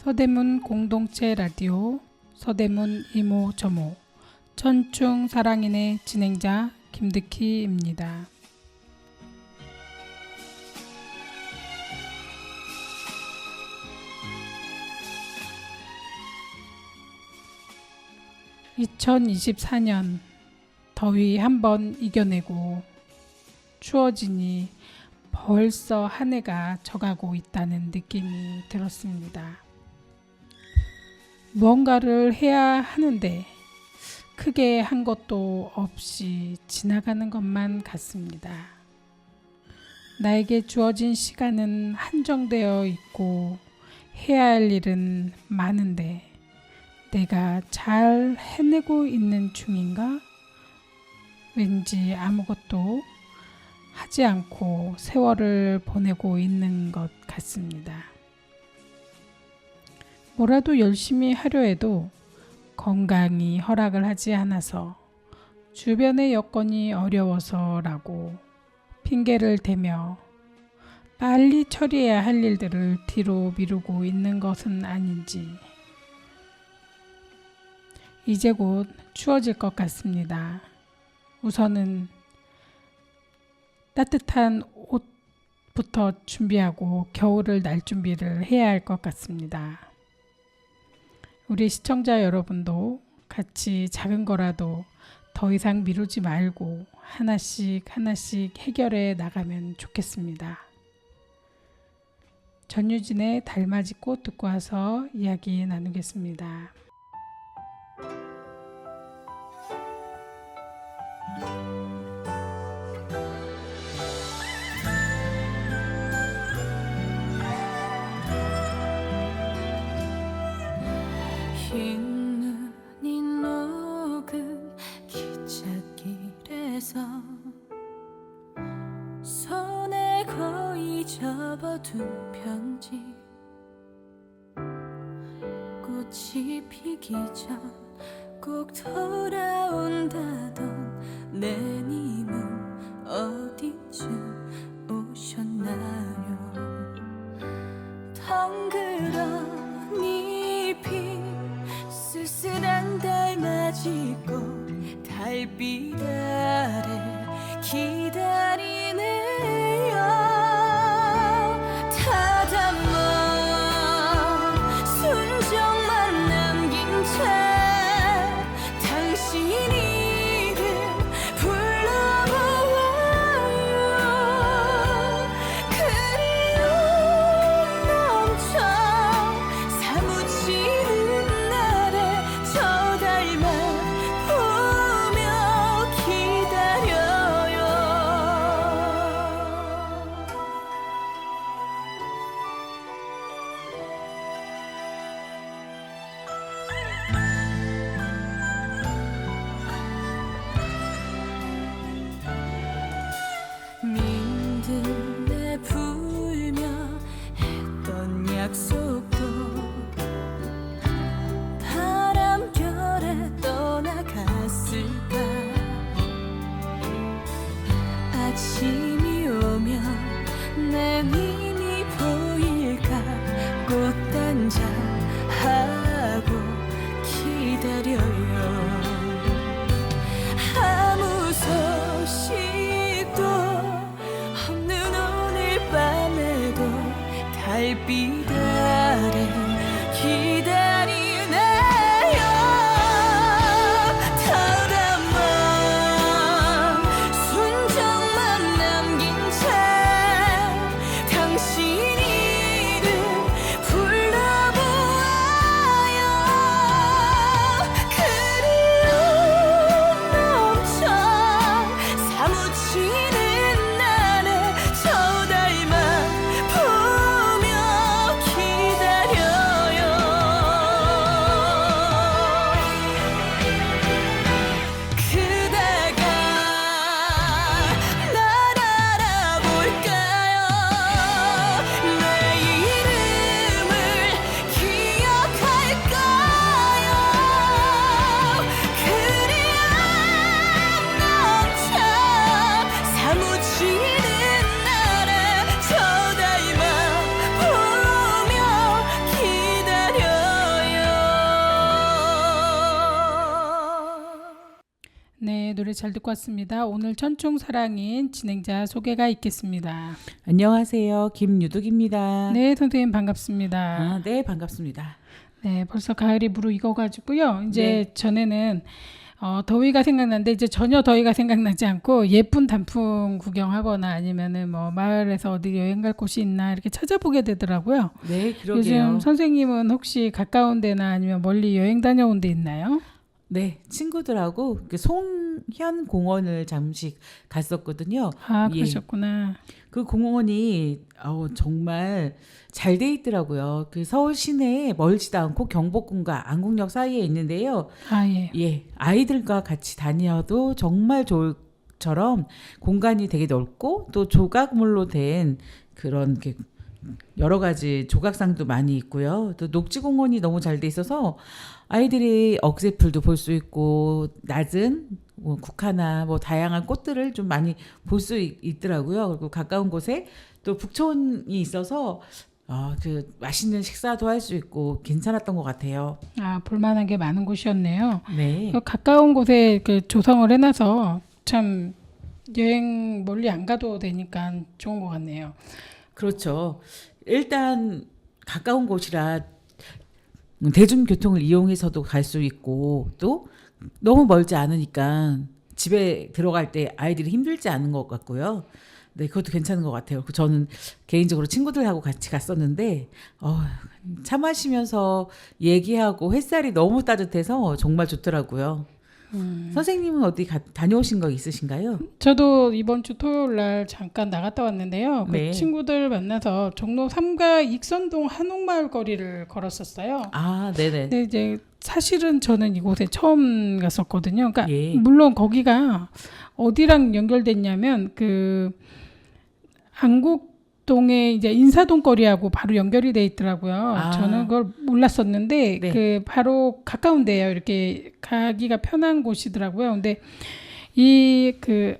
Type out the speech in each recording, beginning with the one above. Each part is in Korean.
서대문 공동체 라디오 서대문 이모 저모 천충 사랑인의 진행자 김득희입니다. (2024년) 더위 한번 이겨내고 추워지니 벌써 한 해가 져가고 있다는 느낌이 들었습니다. 무언가를 해야 하는데 크게 한 것도 없이 지나가는 것만 같습니다. 나에게 주어진 시간은 한정되어 있고 해야 할 일은 많은데 내가 잘 해내고 있는 중인가? 왠지 아무것도 하지 않고 세월을 보내고 있는 것 같습니다. 뭐라도 열심히 하려 해도 건강이 허락을 하지 않아서 주변의 여건이 어려워서라고 핑계를 대며 빨리 처리해야 할 일들을 뒤로 미루고 있는 것은 아닌지 이제 곧 추워질 것 같습니다. 우선은 따뜻한 옷부터 준비하고 겨울을 날 준비를 해야 할 것 같습니다. 우리 시청자 여러분도 같이 작은 거라도 더 이상 미루지 말고 하나씩 해결해 나가면 좋겠습니다. 전유진의 달맞이꽃 듣고 와서 이야기 나누겠습니다. 흰 눈이 녹은 기찻길에서 손에 거의 접어둔 편지 꽃이 피기 전 꼭 돌아온다던 내님은 어디쯤 오셨나요? 덩그러니 핀 쓸쓸한 달맞이꽃 달빛 아래 기다리네요. 다담아 순정만 남긴 채 당신이를 불러보아요. 그리움 넘쳐 사무치는 날에 저 달만 보며 기다려요. 노래 잘 듣고 왔습니다. 오늘 천충사랑인 진행자 소개가 있겠습니다. 안녕하세요. 김유득입니다. 네, 선생님 반갑습니다. 아, 네, 반갑습니다. 네, 벌써 가을이 무르익어가지고요. 이제 네. 전에는 더위가 생각나는데 이제 전혀 더위가 생각나지 않고 예쁜 단풍 구경하거나 아니면은 뭐 마을에서 어디 여행 갈 곳이 있나 이렇게 찾아보게 되더라고요. 네, 그러게요. 요즘 선생님은 혹시 가까운 데나 아니면 멀리 여행 다녀온 데 있나요? 네, 친구들하고 그 송현 공원을 잠시 갔었거든요. 아, 예. 그러셨구나. 그 공원이 정말 잘 돼 있더라고요. 그 서울 시내에 멀지도 않고 경복궁과 안국역 사이에 있는데요. 아, 예. 예, 아이들과 같이 다녀도 정말 좋을처럼 공간이 되게 넓고 또 조각물로 된 그런 게 여러 가지 조각상도 많이 있고요. 또 녹지공원이 너무 잘 돼 있어서 아이들이 억새풀도 볼 수 있고 낮은 뭐 국화나 뭐 다양한 꽃들을 좀 많이 볼 수 있더라고요. 그리고 가까운 곳에 또 북촌이 있어서 그 맛있는 식사도 할 수 있고 괜찮았던 것 같아요. 아, 볼만한 게 많은 곳이었네요. 네. 가까운 곳에 그 조성을 해놔서 참 여행 멀리 안 가도 되니까 좋은 것 같네요. 그렇죠. 일단 가까운 곳이라 대중교통을 이용해서도 갈 수 있고 또 너무 멀지 않으니까 집에 들어갈 때 아이들이 힘들지 않은 것 같고요. 네, 그것도 괜찮은 것 같아요. 저는 개인적으로 친구들하고 같이 갔었는데 차 마시면서 얘기하고 햇살이 너무 따뜻해서 정말 좋더라고요. 선생님은 어디 다녀오신 거 있으신가요? 저도 이번 주 토요일 날 잠깐 나갔다 왔는데요. 네. 그 친구들 만나서 종로 3가 익선동 한옥마을 거리를 걸었었어요. 아, 네네. 근데 이제 사실은 저는 이곳에 처음 갔었거든요. 그러니까 예. 물론 거기가 어디랑 연결됐냐면 그 안국동에 이제 인사동 거리하고 바로 연결이 돼 있더라고요. 아. 저는 그걸 몰랐었는데 네. 그 바로 가까운데요. 이렇게 가기가 편한 곳이더라고요. 근데 이 그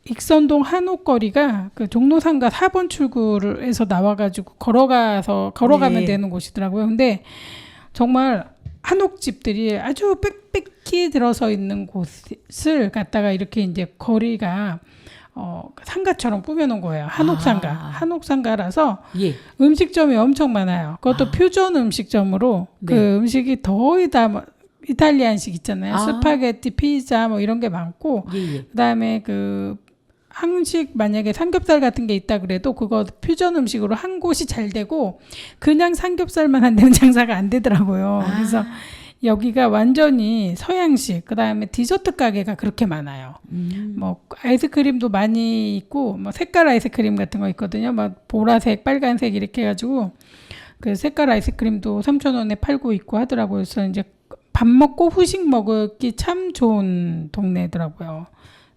익선동 한옥거리가 그 종로상가 4번 출구를 해서 나와가지고 걸어가면 네. 되는 곳이더라고요. 근데 정말 한옥집들이 아주 빽빽히 들어서 있는 곳을 갖다가 이렇게 이제 거리가 상가처럼 꾸며놓은 거예요. 한옥상가. 아. 한옥상가라서 예. 음식점이 엄청 많아요. 그것도 퓨전 음식점으로 네. 그 음식이 거의 다 뭐 이탈리안식 있잖아요. 아. 스파게티, 피자 뭐 이런 게 많고 예, 예. 그다음에 그 한식 만약에 삼겹살 같은 게 있다 그래도 그거 퓨전 음식으로 한 곳이 잘 되고 그냥 삼겹살만 안 되면 장사가 안 되더라고요. 아. 그래서 여기가 완전히 서양식 그다음에 디저트 가게가 그렇게 많아요. 뭐 아이스크림도 많이 있고 뭐 색깔 아이스크림 같은 거 있거든요. 막 보라색, 빨간색 이렇게 해가지고 그 색깔 아이스크림도 3,000원에 팔고 있고 하더라고요. 그래서 이제 밥 먹고 후식 먹기 참 좋은 동네더라고요.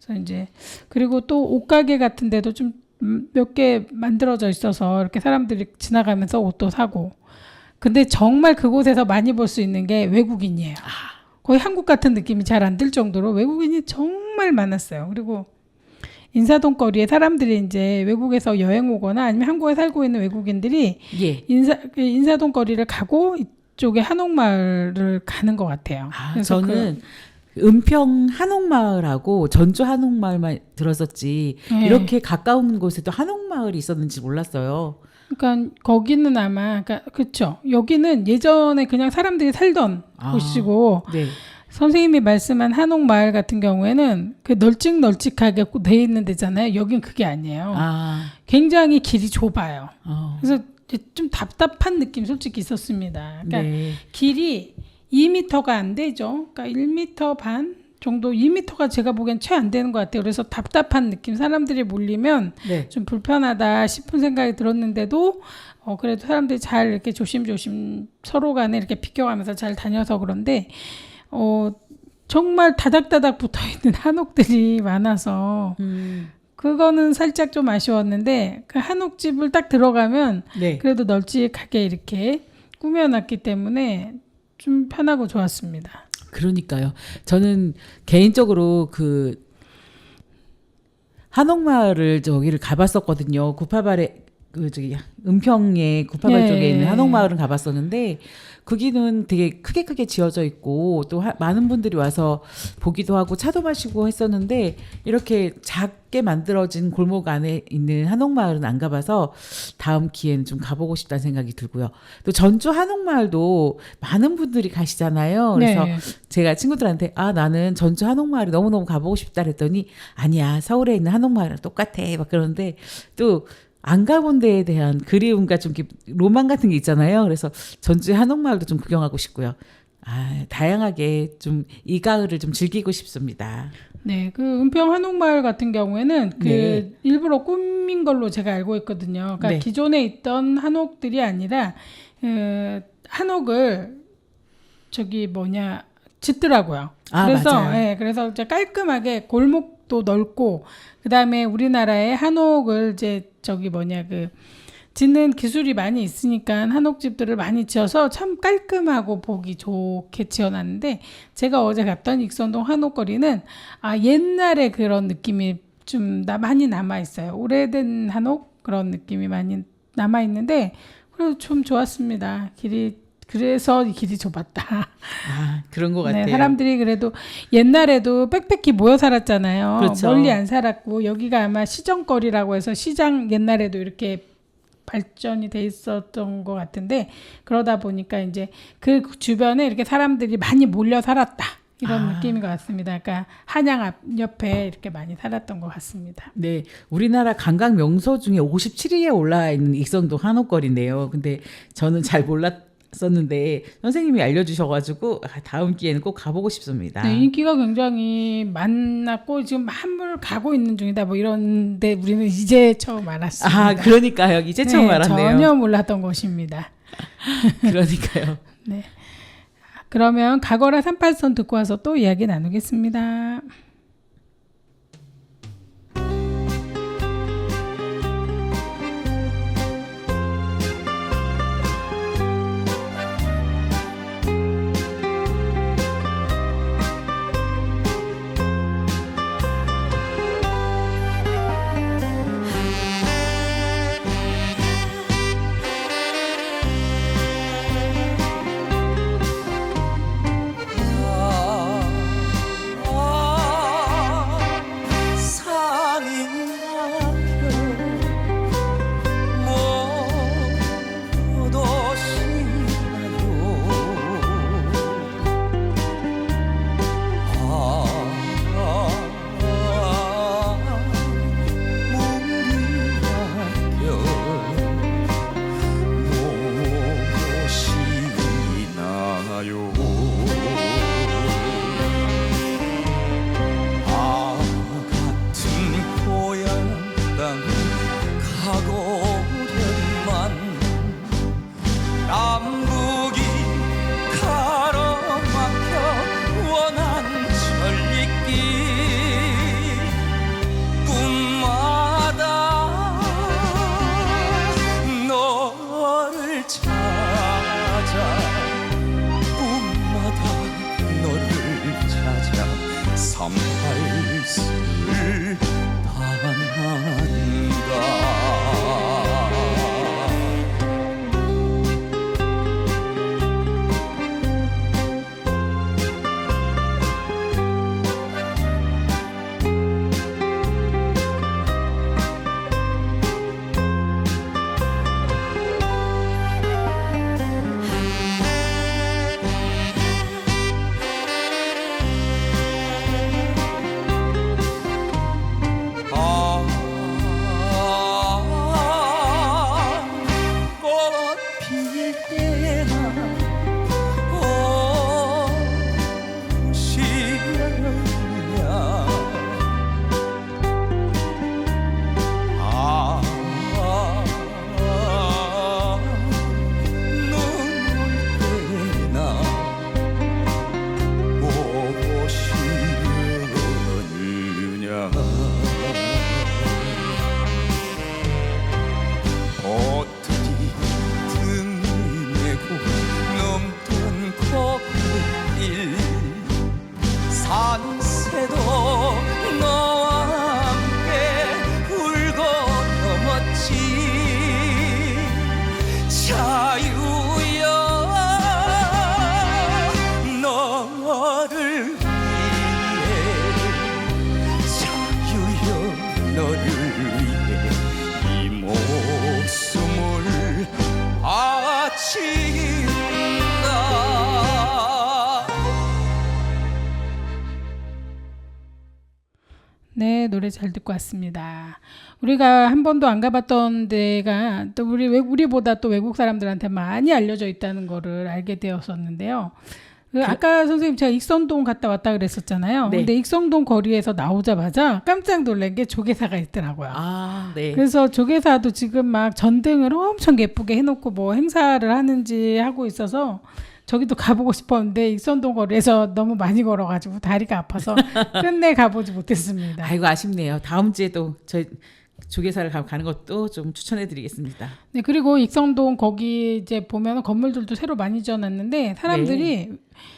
그래서 이제 그리고 또 옷가게 같은 데도 좀 몇 개 만들어져 있어서 이렇게 사람들이 지나가면서 옷도 사고. 근데 정말 그곳에서 많이 볼 수 있는 게 외국인이에요. 거의 한국 같은 느낌이 잘 안 들 정도로 외국인이 정말 많았어요. 그리고 인사동 거리에 사람들이 이제 외국에서 여행 오거나 아니면 한국에 살고 있는 외국인들이 예. 인사동 거리를 가고 이쪽에 한옥마을을 가는 것 같아요. 그래서 저는 은평 한옥마을하고 전주 한옥마을만 들었었지 네. 이렇게 가까운 곳에도 한옥마을이 있었는지 몰랐어요. 그러니까 거기는 아마 그렇죠. 여기는 예전에 그냥 사람들이 살던 곳이고 네. 선생님이 말씀한 한옥마을 같은 경우에는 그 널찍널찍하게 돼 있는 데잖아요. 여긴 그게 아니에요. 굉장히 길이 좁아요. 그래서 좀 답답한 느낌 솔직히 있었습니다. 그러니까 네. 길이 2m가 안 되죠. 그러니까 1m 반 정도, 2m가 제가 보기엔 채 안 되는 것 같아요. 그래서 답답한 느낌, 사람들이 몰리면 네. 좀 불편하다 싶은 생각이 들었는데도 그래도 사람들이 잘 이렇게 조심조심 서로 간에 이렇게 비껴가면서 잘 다녀서 그런데 정말 다닥다닥 붙어있는 한옥들이 많아서 그거는 살짝 좀 아쉬웠는데 그 한옥집을 딱 들어가면 네. 그래도 널찍하게 이렇게 꾸며놨기 때문에 좀 편하고 좋았습니다. 그러니까요. 저는 개인적으로 그 한옥마을을 저기를 가봤었거든요. 구파발에 그 저기 은평에 구파발 예. 쪽에 있는 한옥마을은 가봤었는데 거기는 되게 크게 지어져 있고 또 많은 분들이 와서 보기도 하고 차도 마시고 했었는데 이렇게 작게 만들어진 골목 안에 있는 한옥마을은 안 가봐서 다음 기회는 좀 가보고 싶다는 생각이 들고요. 또 전주 한옥마을도 많은 분들이 가시잖아요. 그래서 네. 제가 친구들한테 나는 전주 한옥마을이 너무너무 가보고 싶다 그랬더니 아니야 서울에 있는 한옥마을이랑 똑같아 막 그러는데 또 안 가본 데에 대한 그리움과 좀 이렇게 로망 같은 게 있잖아요. 그래서 전주의 한옥마을도 좀 구경하고 싶고요. 다양하게 좀 이 가을을 좀 즐기고 싶습니다. 네, 그 은평 한옥마을 같은 경우에는 그 네. 일부러 꾸민 걸로 제가 알고 있거든요. 그러니까 네. 기존에 있던 한옥들이 아니라 한옥을 짓더라고요. 그래서 맞아요. 그래서 이제 깔끔하게 골목도 넓고 그다음에 우리나라의 한옥을 짓는 기술이 많이 있으니까 한옥집들을 많이 지어서 참 깔끔하고 보기 좋게 지어놨는데 제가 어제 갔던 익선동 한옥거리는 옛날에 그런 느낌이 좀 많이 남아있어요. 오래된 한옥 그런 느낌이 많이 남아있는데 그래도 좀 좋았습니다. 그래서 이 길이 좁았다. 그런 것 같아요. 네, 사람들이 그래도 옛날에도 빽빽히 모여 살았잖아요. 그렇죠. 멀리 안 살았고 여기가 아마 시정거리라고 해서 시장 옛날에도 이렇게 발전이 돼 있었던 것 같은데 그러다 보니까 이제 그 주변에 이렇게 사람들이 많이 몰려 살았다. 이런 느낌인 것 같습니다. 그러니까 한양 앞 옆에 이렇게 많이 살았던 것 같습니다. 네, 우리나라 관광 명소 중에 57위에 올라 있는 익선동 한옥거리인데요. 근데 저는 잘 몰랐었는데 선생님이 알려주셔가지고 다음 기회는 꼭 가보고 싶습니다. 네, 인기가 굉장히 많았고 지금 한물 가고 있는 중이다. 뭐 이런데 우리는 이제 처음 알았습니다. 그러니까요. 이제 처음 알았네요. 전혀 몰랐던 곳입니다. 그러니까요. 네. 그러면 가거라 38선 듣고 와서 또 이야기 나누겠습니다. 네, 노래 잘 듣고 왔습니다. 우리가 한 번도 안 가봤던 데가 또 우리보다 또 외국 사람들한테 많이 알려져 있다는 거를 알게 되었었는데요. 아까 선생님 제가 익선동 갔다 왔다 그랬었잖아요. 네. 근데 익선동 거리에서 나오자마자 깜짝 놀란 게 조개사가 있더라고요. 아, 네. 그래서 조개사도 지금 막 전등을 엄청 예쁘게 해놓고 뭐 행사를 하는지 하고 있어서 저기도 가보고 싶었는데 익선동 거리에서 너무 많이 걸어가지고 다리가 아파서 끝내 가보지 못했습니다. 아이고 아쉽네요. 다음 주에도 저희 조개사를 가는 것도 좀 추천해드리겠습니다. 네, 그리고 익선동 거기 이제 보면 건물들도 새로 많이 지어놨는데 사람들이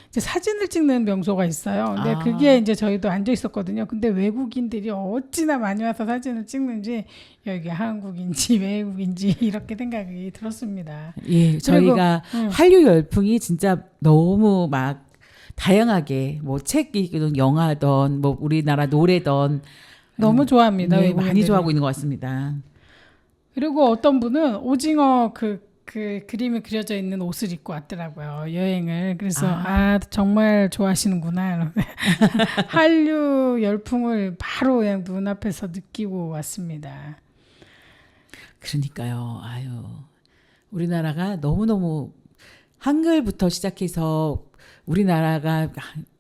이제 사진을 찍는 명소가 있어요. 근데 아. 그게 이제 저희도 앉아 있었거든요. 근데 외국인들이 어찌나 많이 와서 사진을 찍는지 여기 한국인지 외국인지 이렇게 생각이 들었습니다. 예, 저희가 한류 열풍이 진짜 너무 막 다양하게 뭐 책이든 영화든 뭐 우리나라 노래든 너무 좋아합니다. 네, 외국인들이. 많이 좋아하고 있는 것 같습니다. 그리고 어떤 분은 오징어 그 그림이 그려져 있는 옷을 입고 왔더라고요. 여행을. 그래서 정말 좋아하시는구나. 한류 열풍을 바로 그냥 눈앞에서 느끼고 왔습니다. 그러니까요. 아유, 우리나라가 너무너무 한글부터 시작해서 우리나라가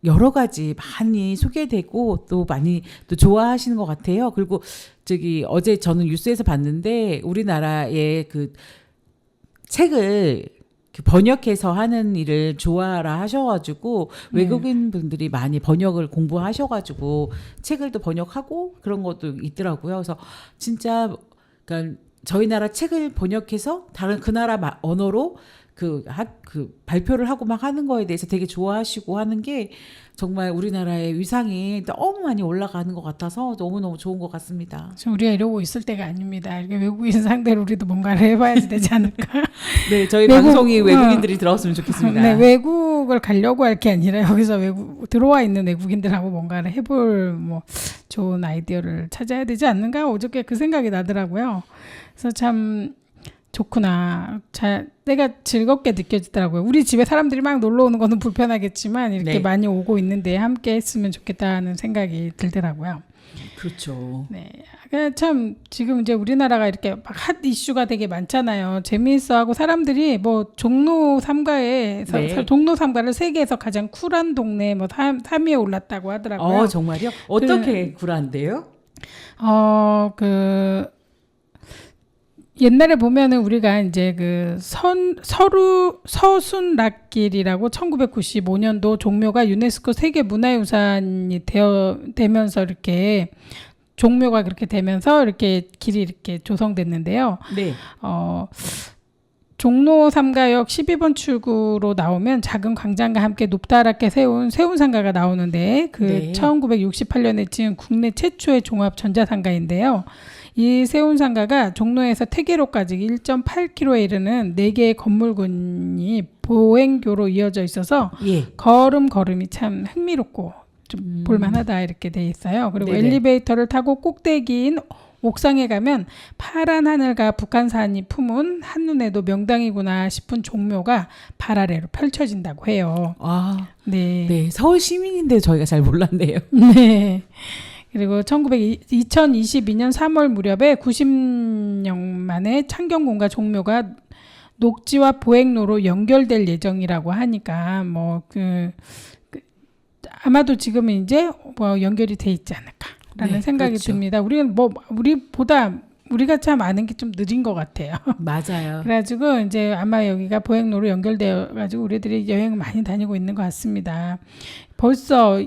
여러 가지 많이 소개되고 또 많이 또 좋아하시는 것 같아요. 그리고 저기 어제 저는 뉴스에서 봤는데 우리나라의 그 책을 번역해서 하는 일을 좋아라 하셔가지고 외국인 분들이 많이 번역을 공부하셔가지고 책을 또 번역하고 그런 것도 있더라고요. 그래서 진짜 그러니까 저희 나라 책을 번역해서 다른 그 나라 언어로 그 발표를 하고 막 하는 거에 대해서 되게 좋아하시고 하는 게 정말 우리나라의 위상이 너무 많이 올라가는 것 같아서 너무너무 좋은 것 같습니다. 지금 우리가 이러고 있을 때가 아닙니다. 이렇게 외국인 상대로 우리도 뭔가를 해봐야지 되지 않을까? 네, 저희 방송이 외국인들이 들어왔으면 좋겠습니다. 네, 외국을 가려고 할 게 아니라 여기서 들어와 있는 외국인들하고 뭔가를 해볼 뭐 좋은 아이디어를 찾아야 되지 않는가? 어저께 그 생각이 나더라고요. 그래서 참 좋구나. 내가 즐겁게 느껴지더라고요. 우리 집에 사람들이 막 놀러 오는 거는 불편하겠지만 이렇게 네. 많이 오고 있는데 함께 했으면 좋겠다는 생각이 들더라고요. 그렇죠. 네. 참 지금 이제 우리나라가 이렇게 막 핫 이슈가 되게 많잖아요. 재미있어하고 사람들이 뭐 종로 3가에 네. 종로 3가를 세계에서 가장 쿨한 동네 뭐 3위에 올랐다고 하더라고요. 정말요? 어떻게 굴한데요? 옛날에 보면은 우리가 이제 그 서순락길이라고 1995년도 종묘가 유네스코 세계 문화유산이 되면서 이렇게 종묘가 그렇게 되면서 이렇게 길이 이렇게 조성됐는데요. 네. 종로 3가역 12번 출구로 나오면 작은 광장과 함께 높다랗게 세운 세운상가가 나오는데 네. 1968년에 지은 국내 최초의 종합 전자상가인데요. 이 세운상가가 종로에서 태계로까지 1.8km에 이르는 4개의 건물군이 보행교로 이어져 있어서 예. 걸음이 참 흥미롭고 좀 볼만하다 이렇게 돼 있어요. 그리고 네네. 엘리베이터를 타고 꼭대기인 옥상에 가면 파란 하늘과 북한산이 품은 한눈에도 명당이구나 싶은 종묘가 발 아래로 펼쳐진다고 해요. 네. 네. 서울 시민인데 저희가 잘 몰랐네요. 네. 그리고 2022년 3월 무렵에 90년 만에 창경궁과 종묘가 녹지와 보행로로 연결될 예정이라고 하니까 아마도 지금은 이제 뭐 연결이 돼 있지 않을까라는 네, 생각이 그렇죠. 듭니다. 우리는 우리가 참 아는 게 좀 느린 것 같아요. 맞아요. 그래가지고 이제 아마 여기가 보행로로 연결되어가지고 우리들이 여행을 많이 다니고 있는 것 같습니다. 벌써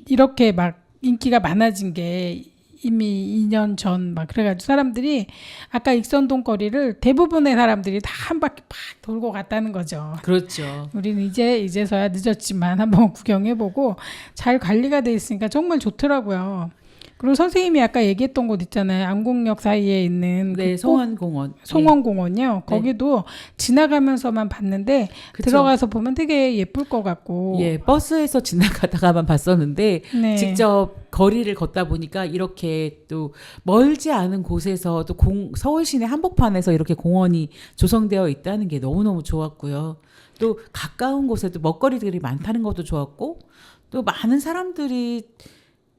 이렇게 막 인기가 많아진 게 이미 2년 전 막 그래가지고 사람들이 아까 익선동 거리를 대부분의 사람들이 다 한 바퀴 팍 돌고 갔다는 거죠. 그렇죠. 우리는 이제서야 늦었지만 한번 구경해보고 잘 관리가 돼 있으니까 정말 좋더라고요. 그리고 선생님이 아까 얘기했던 곳 있잖아요. 안국역 사이에 있는 네, 송원공원. 송원공원이요. 거기도 지나가면서만 봤는데 그쵸. 들어가서 보면 되게 예쁠 것 같고. 예, 버스에서 지나가다가만 봤었는데 네. 직접 거리를 걷다 보니까 이렇게 또 멀지 않은 곳에서 또 서울 시내 한복판에서 이렇게 공원이 조성되어 있다는 게 너무너무 좋았고요. 또 가까운 곳에도 먹거리들이 많다는 것도 좋았고 또 많은 사람들이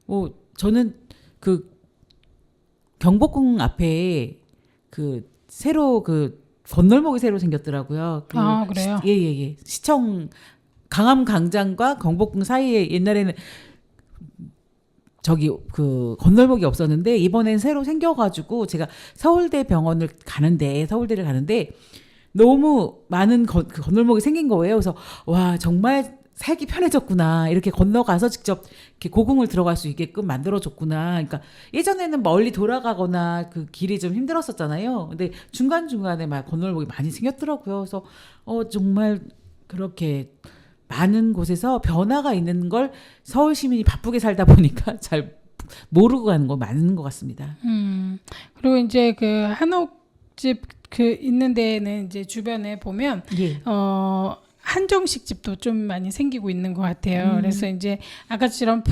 뭐 저는 그 경복궁 앞에 그 새로 그 건널목이 새로 생겼더라고요. 아, 그래요? 예예예. 시청 강암 광장과 경복궁 사이에 옛날에는 저기 그 건널목이 없었는데 이번엔 새로 생겨가지고 제가 서울대를 가는데 너무 많은 그 건널목이 생긴 거예요. 그래서 와 정말 살기 편해졌구나. 이렇게 건너가서 직접 이렇게 고궁을 들어갈 수 있게끔 만들어줬구나. 그러니까 예전에는 멀리 돌아가거나 그 길이 좀 힘들었었잖아요. 근데 중간중간에 막 건널목이 많이 생겼더라고요. 그래서 정말 그렇게 많은 곳에서 변화가 있는 걸 서울 시민이 바쁘게 살다 보니까 잘 모르고 가는 거 많은 것 같습니다. 그리고 이제 그 한옥집 그 있는 데는 이제 주변에 보면 예. 한정식 집도 좀 많이 생기고 있는 것 같아요. 그래서 이제 아까처럼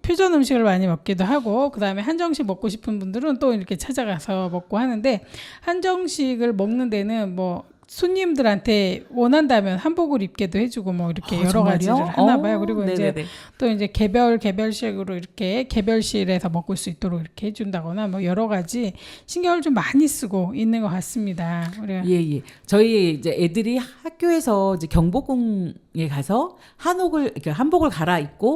퓨전 음식을 많이 먹기도 하고 그다음에 한정식 먹고 싶은 분들은 또 이렇게 찾아가서 먹고 하는데 한정식을 먹는 데는 뭐 손님들한테 원한다면 한복을 입게도 해주고 뭐 이렇게 여러 정말요? 가지를 하나 봐요. 그리고 이제 네네네. 또 이제 개별식으로 이렇게 개별실에서 먹을 수 있도록 이렇게 해준다거나 뭐 여러 가지 신경을 좀 많이 쓰고 있는 것 같습니다. 우리가 예. 저희 이제 애들이 학교에서 이제 경복궁에 가서 그러니까 한복을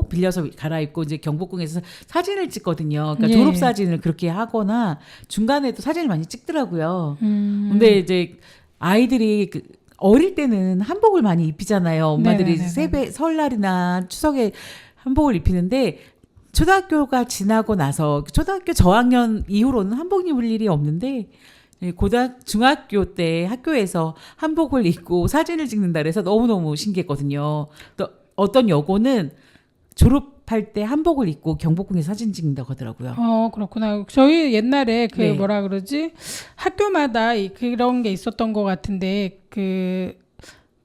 빌려서 갈아입고 이제 경복궁에서 사진을 찍거든요. 그러니까 예. 졸업 사진을 그렇게 하거나 중간에도 사진을 많이 찍더라고요. 근데 이제 아이들이 어릴 때는 한복을 많이 입히잖아요. 엄마들이 설날이나 추석에 한복을 입히는데 초등학교가 지나고 나서 초등학교 저학년 이후로는 한복 입을 일이 없는데 중학교 때 학교에서 한복을 입고 사진을 찍는다 그래서 너무너무 신기했거든요. 또 어떤 여고는 졸업할 때 한복을 입고 경복궁에 사진 찍는다고 하더라고요. 그렇구나. 저희 옛날에 그 네. 뭐라 그러지? 학교마다 그런 게 있었던 것 같은데 그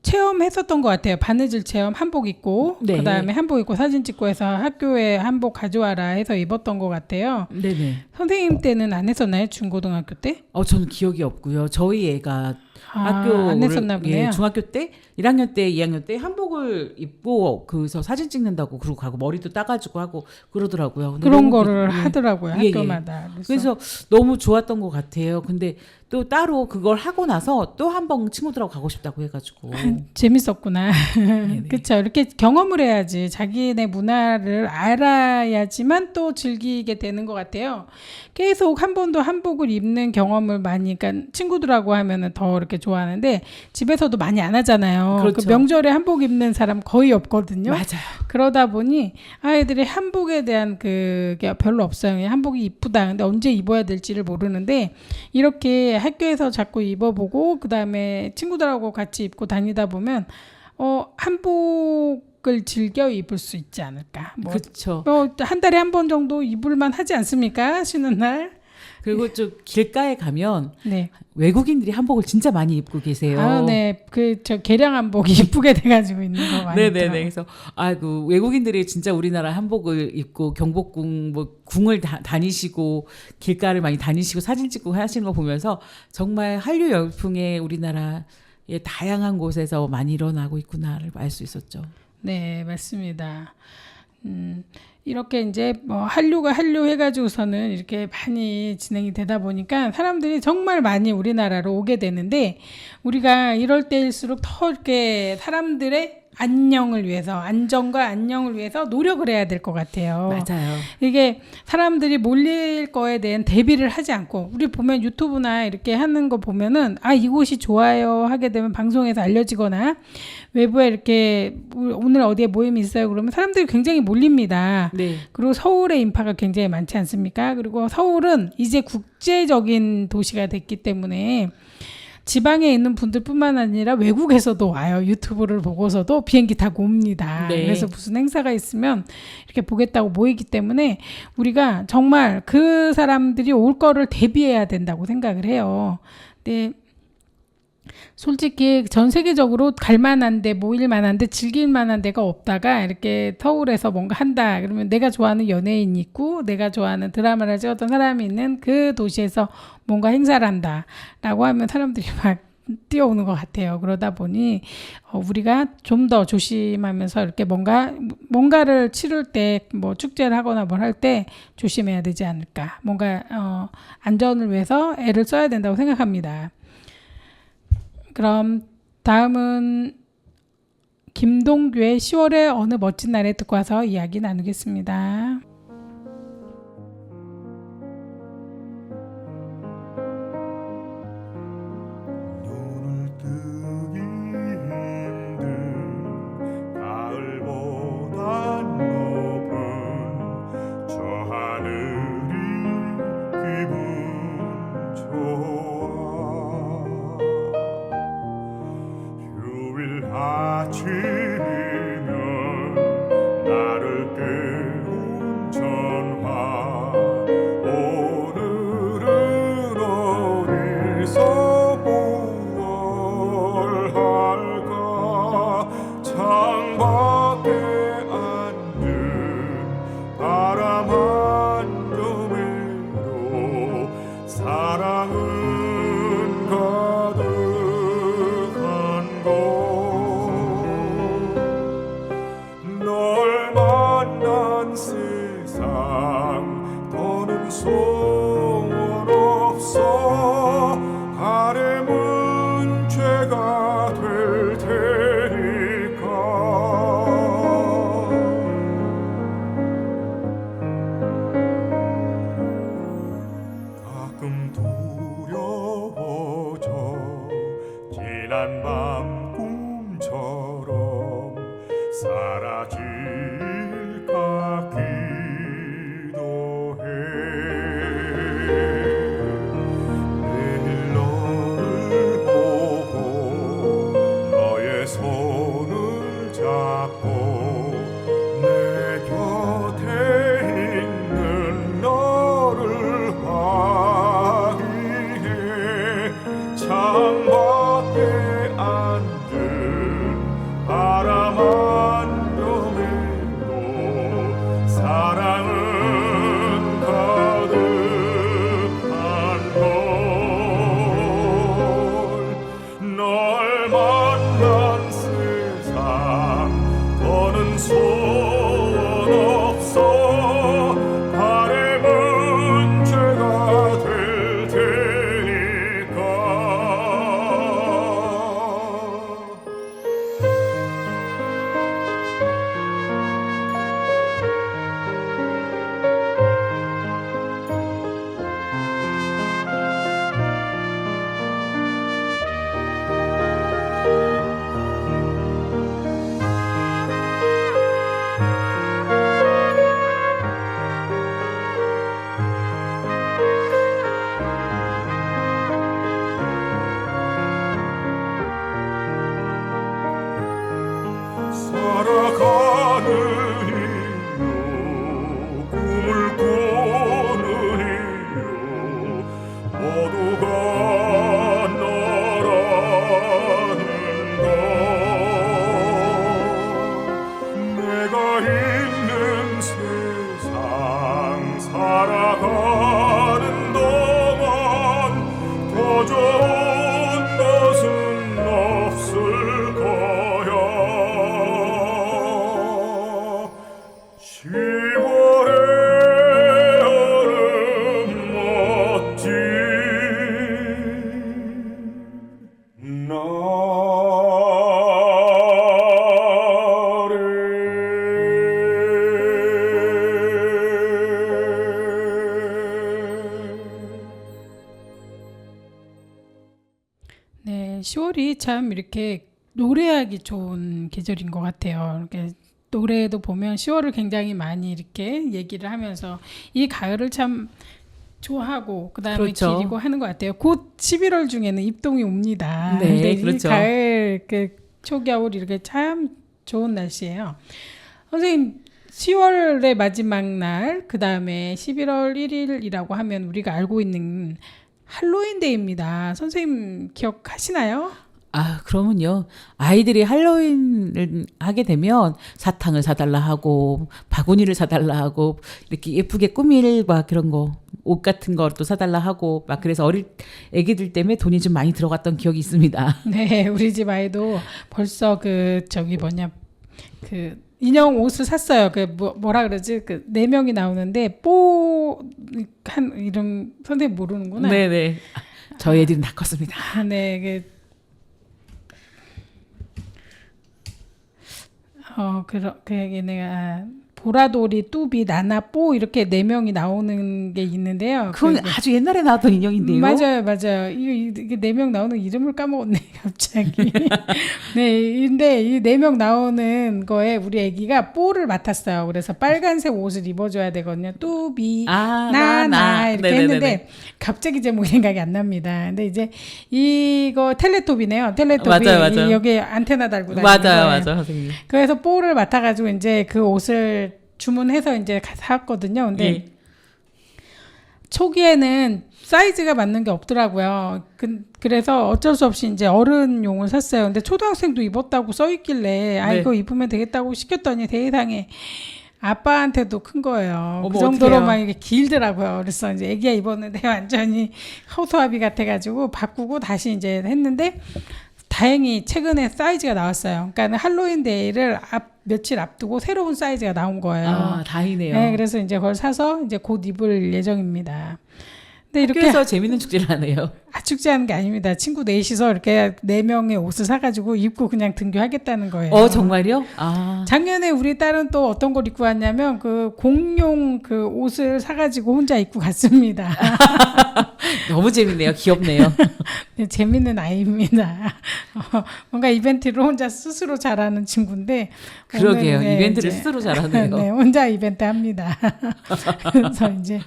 체험했었던 것 같아요. 바느질 체험 한복 입고 네. 그다음에 한복 입고 사진 찍고 해서 학교에 한복 가져와라 해서 입었던 것 같아요. 네네. 선생님 때는 안 했었나요? 중고등학교 때? 저는 기억이 없고요. 저희 애가 학교를 안 했었나 보네요. 중학교 때 1학년 때 2학년 때 한복을 입고 그래서 사진 찍는다고 그러고 가고 머리도 따가지고 하고 그러더라고요. 근데 그런 너무 거를 예. 하더라고요. 예, 학교마다. 그래서 너무 좋았던 것 같아요. 근데 또 따로 그걸 하고 나서 또 한 번 친구들하고 가고 싶다고 해가지고 재밌었구나. 네네. 그렇죠. 이렇게 경험을 해야지 자기네 문화를 알아야지만 또 즐기게 되는 것 같아요. 계속 한 번도 한복을 입는 경험을 많이, 그러니까 친구들하고 하면은 더 이렇게 좋아하는데 집에서도 많이 안 하잖아요. 그렇죠. 그 명절에 한복 입는 사람 거의 없거든요. 맞아요. 그러다 보니 아이들이 한복에 대한 그게 별로 없어요. 그냥 한복이 이쁘다. 근데 언제 입어야 될지를 모르는데 이렇게 학교에서 자꾸 입어보고 그다음에 친구들하고 같이 입고 다니다 보면 한복을 즐겨 입을 수 있지 않을까. 그렇죠. 한 달에 한 번 정도 입을만 하지 않습니까? 쉬는 날. 그리고 좀 길가에 가면 네. 외국인들이 한복을 진짜 많이 입고 계세요. 네. 저 개량 한복이 이쁘게 돼가지고 있는 거 많이 네네네. 있더라고요. 그래서 그 외국인들이 진짜 우리나라 한복을 입고 경복궁 뭐 궁을 다니시고 길가를 많이 다니시고 사진 찍고 하시는 거 보면서 정말 한류 열풍에 우리나라의 다양한 곳에서 많이 일어나고 있구나를 알 수 있었죠. 네, 맞습니다. 이렇게 이제 뭐 한류 해가지고서는 이렇게 많이 진행이 되다 보니까 사람들이 정말 많이 우리나라로 오게 되는데 우리가 이럴 때일수록 더 이렇게 사람들의 안정과 안녕을 위해서 노력을 해야 될 것 같아요. 맞아요. 이게 사람들이 몰릴 거에 대한 대비를 하지 않고 우리 보면 유튜브나 이렇게 하는 거 보면은 이곳이 좋아요 하게 되면 방송에서 알려지거나 외부에 이렇게 오늘 어디에 모임이 있어요 그러면 사람들이 굉장히 몰립니다. 네. 그리고 서울의 인파가 굉장히 많지 않습니까? 그리고 서울은 이제 국제적인 도시가 됐기 때문에 지방에 있는 분들뿐만 아니라 외국에서도 와요. 유튜브를 보고서도 비행기 타고 옵니다. 네. 그래서 무슨 행사가 있으면 이렇게 보겠다고 모이기 때문에 우리가 정말 그 사람들이 올 거를 대비해야 된다고 생각을 해요. 근데 솔직히 전 세계적으로 갈 만한데 모일 만한데 즐길 만한 데가 없다가 이렇게 서울에서 뭔가 한다 그러면 내가 좋아하는 연예인이 있고 내가 좋아하는 드라마를 찍었던 사람이 있는 그 도시에서 뭔가 행사를 한다 라고 하면 사람들이 막 뛰어오는 것 같아요. 그러다 보니 우리가 좀 더 조심하면서 이렇게 뭔가를 치를 때 뭐 축제를 하거나 뭘 할 때 조심해야 되지 않을까. 뭔가 안전을 위해서 애를 써야 된다고 생각합니다. 그럼 다음은 김동규의 10월의 어느 멋진 날에 듣고 와서 이야기 나누겠습니다. 눈을 뜨기 힘든 가을보다 높은 저 하늘이 기분 좋아. 휴일 아침이면 나를 깨운 전화. 오늘은 어디서 무얼 할까. 창밖에 앉은 바람 한 점으로 사랑은 가득한 곳. 널 만난 세상 더는 소원 없어. 바람은 죄가 될 테니까. 가끔 두려워져. 지난 밤 꿈처럼 사라질까 기도해. 내일 너를 보고 너의 손을 잡고 내 곁에 있는 너를 확인해. 창밖에 앉은 바람 한 점에도 사랑은 가득한 걸. 널 만난 세상 더는 소원 없어. 바람은 죄가 될 테니까. 살아가는 이유 꿈을 꾸는 이유 모두가 너라는 것. 내가 있는 세상 살아가는 동안 더 좋은 것은 없을 거야. 10월의 얼음 멋진 네, 10월이 참 이렇게 노래하기 좋은 계절인 것 같아요. 이렇게 노래에도 보면 10월을 굉장히 많이 이렇게 얘기를 하면서 이 가을을 참 좋아하고 그다음에 그렇죠. 기리고 하는 것 같아요. 곧 11월 중에는 입동이 옵니다. 네, 근데 그렇죠. 이 가을 초겨울 이렇게 참 좋은 날씨예요. 선생님 10월의 마지막 날 그다음에 11월 1일이라고 하면 우리가 알고 있는 할로윈데이입니다. 선생님 기억하시나요? 아, 그러면요. 아이들이 할로윈을 하게 되면 사탕을 사달라 하고, 바구니를 사달라 하고, 이렇게 예쁘게 꾸밀 막 그런 거, 옷 같은 것도 사달라 하고, 막 그래서 애기들 때문에 돈이 좀 많이 들어갔던 기억이 있습니다. 네, 우리 집 아이도 벌써 인형 옷을 샀어요. 뭐라 그러지? 4명이 나오는데 한 이름 선생님 모르는구나. 네네. 저희 애들은 다 컸습니다. 네, 내가 보라돌이, 뚜비, 나나, 뽀 이렇게 4명이 나오는 게 있는데요. 그건 아주 옛날에 나왔던 인형인데요. 맞아요. 이게 4명 나오는 이름을 까먹었네, 갑자기. 네, 근데 이 4명 나오는 거에 우리 애기가 뽀를 맡았어요. 그래서 빨간색 옷을 입어줘야 되거든요. 뚜비, 나나 이렇게 네네네네. 했는데 갑자기 제목이 생각이 안 납니다. 근데 이제 이거 텔레토비네요. 텔레토비. 맞아요. 여기 안테나 달고 다니는 거예요. 맞아요, 선생님. 그래서 뽀를 맡아가지고 이제 그 옷을 주문해서 이제 샀거든요. 근데 예. 초기에는 사이즈가 맞는 게 없더라고요. 그래서 어쩔 수 없이 이제 어른용을 샀어요. 근데 초등학생도 입었다고 써 있길래 이거 입으면 되겠다고 시켰더니 세상에 아빠한테도 큰 거예요. 어머, 그 정도로 어떡해요? 막 이게 길더라고요. 그래서 이제 애기가 입었는데 완전히 허수아비 같아가지고 바꾸고 다시 이제 했는데 다행히 최근에 사이즈가 나왔어요. 그러니까 할로윈 데이를 며칠 앞두고 새로운 사이즈가 나온 거예요. 아, 다행이네요. 네, 그래서 이제 그걸 사서 이제 곧 입을 예정입니다. 근데 이렇게 학교에서 재밌는 축제를 하네요. 축제하는 게 아닙니다. 친구 넷이서 이렇게 4명의 옷을 사가지고 입고 그냥 등교하겠다는 거예요. 정말요? 아. 작년에 우리 딸은 또 어떤 걸 입고 왔냐면 공룡 옷을 사가지고 혼자 입고 갔습니다. 너무 재밌네요. 귀엽네요. 네, 재밌는 아이입니다. 뭔가 이벤트를 혼자 스스로 잘하는 친구인데. 그러게요. 오늘, 이벤트를 이제 스스로 잘하네요. 네, 혼자 이벤트 합니다. 그래서 이제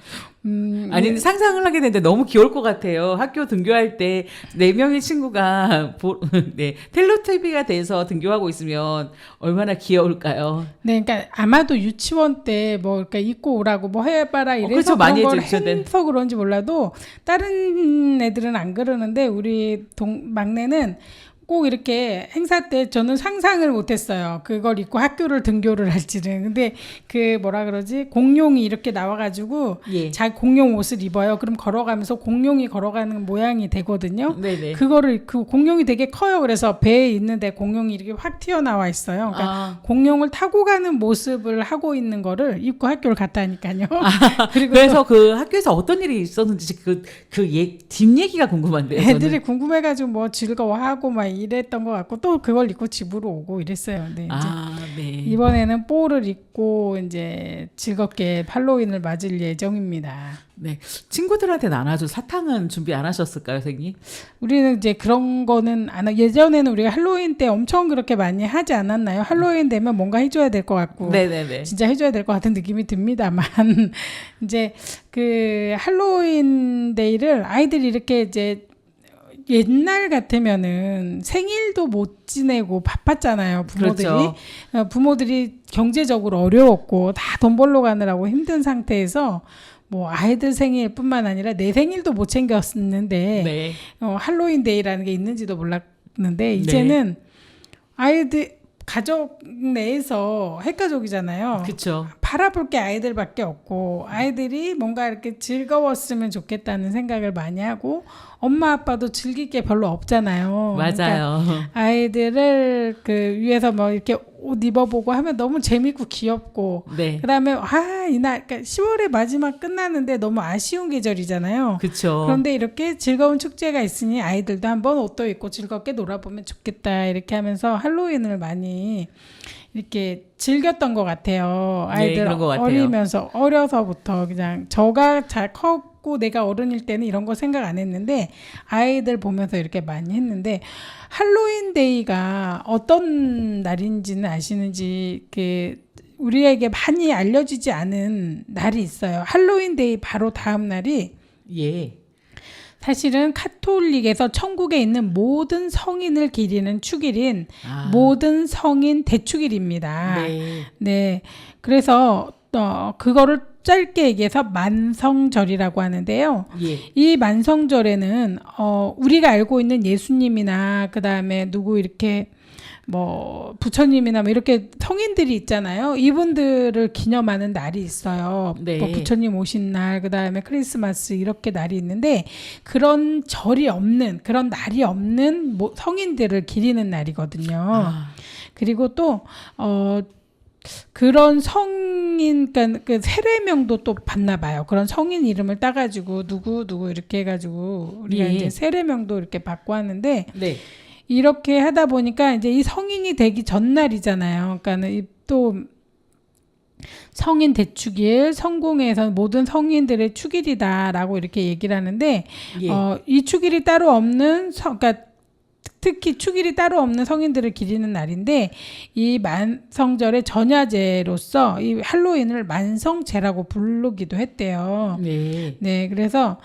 아니, 근데 상상을 하게 되는데 너무 귀여울 것 같아요. 학교 등교할 때 4명의 친구가 텔레토비가 돼서 등교하고 있으면 얼마나 귀여울까요? 네, 그러니까 아마도 유치원 때 그러니까 입고 오라고 해봐라 이래서 그렇죠. 그런 많이 걸 해주죠. 네. 해서 그런지 몰라도 다른 애들은 안 그러는데 우리 막내는 꼭 이렇게 행사 때 저는 상상을 못했어요. 그걸 입고 학교를 등교를 할지는. 근데 공룡이 이렇게 나와가지고 예. 자기 공룡 옷을 입어요. 그럼 걸어가면서 공룡이 걸어가는 모양이 되거든요. 네네. 그 공룡이 되게 커요. 그래서 배에 있는데 공룡이 이렇게 확 튀어나와 있어요. 그러니까 공룡을 타고 가는 모습을 하고 있는 거를 입고 학교를 갔다니까요. 그래서 그 학교에서 어떤 일이 있었는지 뒷얘기가 궁금한데요. 애들이 궁금해가지고 뭐 즐거워하고 막 이랬던 것 같고 또 그걸 입고 집으로 오고 이랬어요. 근데 이제 네. 이번에는 뽀를 입고 이제 즐겁게 할로윈을 맞을 예정입니다. 네. 친구들한테 나눠줄 사탕은 준비 안 하셨을까요, 선생님? 우리는 이제 그런 거는 안 예전에는 우리가 할로윈 때 엄청 그렇게 많이 하지 않았나요? 할로윈 되면 뭔가 해줘야 될 것 같고 네네네. 진짜 해줘야 될 것 같은 느낌이 듭니다만 이제 그 할로윈 데이를 아이들이 이렇게 이제 옛날 같으면은 생일도 못 지내고 바빴잖아요. 부모들이. 그렇죠. 부모들이 경제적으로 어려웠고 다 돈 벌러 가느라고 힘든 상태에서 뭐 아이들 생일뿐만 아니라 내 생일도 못 챙겼었는데 네. 할로윈 데이라는 게 있는지도 몰랐는데 이제는 아이들 가족 내에서 핵가족이잖아요. 그렇죠. 바라볼 게 아이들밖에 없고 아이들이 뭔가 이렇게 즐거웠으면 좋겠다는 생각을 많이 하고 엄마 아빠도 즐길 게 별로 없잖아요. 맞아요. 그러니까 아이들을 위해서 뭐 이렇게 옷 입어보고 하면 너무 재밌고 귀엽고 네. 그다음에 이날 그러니까 10월의 마지막 끝나는데 너무 아쉬운 계절이잖아요. 그렇죠. 그런데 이렇게 즐거운 축제가 있으니 아이들도 한번 옷도 입고 즐겁게 놀아보면 좋겠다 이렇게 하면서 할로윈을 많이 이렇게 즐겼던 것 같아요. 아이들 그런 것 같아요. 어려서부터 그냥 저가 잘 컸고 내가 어른일 때는 이런 거 생각 안 했는데 아이들 보면서 이렇게 많이 했는데 할로윈 데이가 어떤 날인지는 아시는지 우리에게 많이 알려지지 않은 날이 있어요. 할로윈 데이 바로 다음 날이 예. 사실은 카톨릭에서 천국에 있는 모든 성인을 기리는 축일인 모든 성인 대축일입니다. 네. 네. 그래서 그거를 짧게 얘기해서 만성절이라고 하는데요. 예. 이 만성절에는 우리가 알고 있는 예수님이나 그다음에 누구 이렇게 뭐 부처님이나 뭐 이렇게 성인들이 있잖아요. 이분들을 기념하는 날이 있어요. 네. 뭐 부처님 오신 날, 그다음에 크리스마스 이렇게 날이 있는데 그런 절이 없는 그런 날이 없는 성인들을 기리는 날이거든요. 아. 그리고 또 그런 성인, 그러니까 그 세례명도 또 받나 봐요. 그런 성인 이름을 따가지고 누구 이렇게 해가지고 우리가 예. 이제 세례명도 이렇게 받고 하는데 네. 이렇게 하다 보니까 이제 이 성인이 되기 전날이잖아요. 그러니까는 또 성인 대축일, 성공회에서 모든 성인들의 축일이다라고 이렇게 얘기를 하는데 예. 이 축일이 따로 없는 그러니까 특히 축일이 따로 없는 성인들을 기리는 날인데 이 만성절의 전야제로서 이 할로윈을 만성제라고 부르기도 했대요. 네. 네, 그래서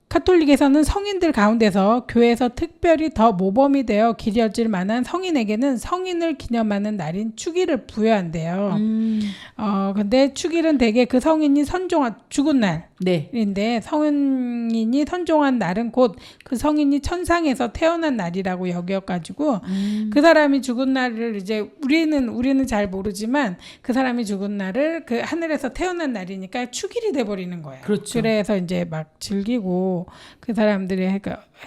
카톨릭에서는 성인들 가운데서 교회에서 특별히 더 모범이 되어 기려질 만한 성인에게는 성인을 기념하는 날인 축일을 부여한대요. 근데 축일은 대개 그 성인이 죽은 날인데 네. 성인이 선종한 날은 곧 그 성인이 천상에서 태어난 날이라고 여겨가지고 그 사람이 죽은 날을 이제 우리는 잘 모르지만 그 사람이 죽은 날을 그 하늘에서 태어난 날이니까 축일이 돼버리는 거예요. 그렇죠. 그래서 이제 막 즐기고 그 사람들이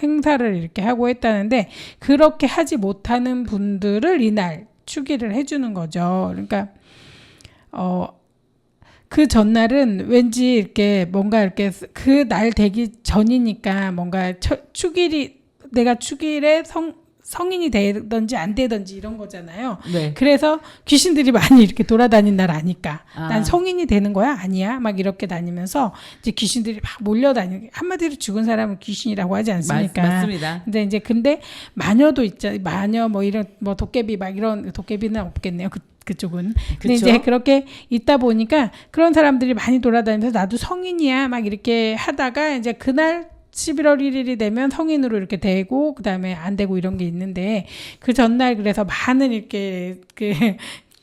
행사를 이렇게 하고 했다는데 그렇게 하지 못하는 분들을 이날 축일을 해주는 거죠. 그러니까 그 전날은 왠지 이렇게 뭔가 이렇게 그 날 되기 전이니까 뭔가 내가 축일에 성인이 되든지 안 되든지 이런 거잖아요. 네. 그래서 귀신들이 많이 이렇게 돌아다닌 날 아니까 아. 난 성인이 되는 거야? 아니야? 막 이렇게 다니면서 이제 귀신들이 막 몰려다니고 한마디로 죽은 사람은 귀신이라고 하지 않습니까? 맞습니다. 근데 마녀도 있잖아요. 마녀 뭐 이런 뭐 도깨비 막 이런 도깨비는 없겠네요. 그쪽은. 근데 그쵸? 이제 그렇게 있다 보니까 그런 사람들이 많이 돌아다니면서 나도 성인이야 막 이렇게 하다가 이제 그날 11월 1일이 되면 성인으로 이렇게 되고 그다음에 안 되고 이런 게 있는데 그 전날 그래서 많은 이렇게 그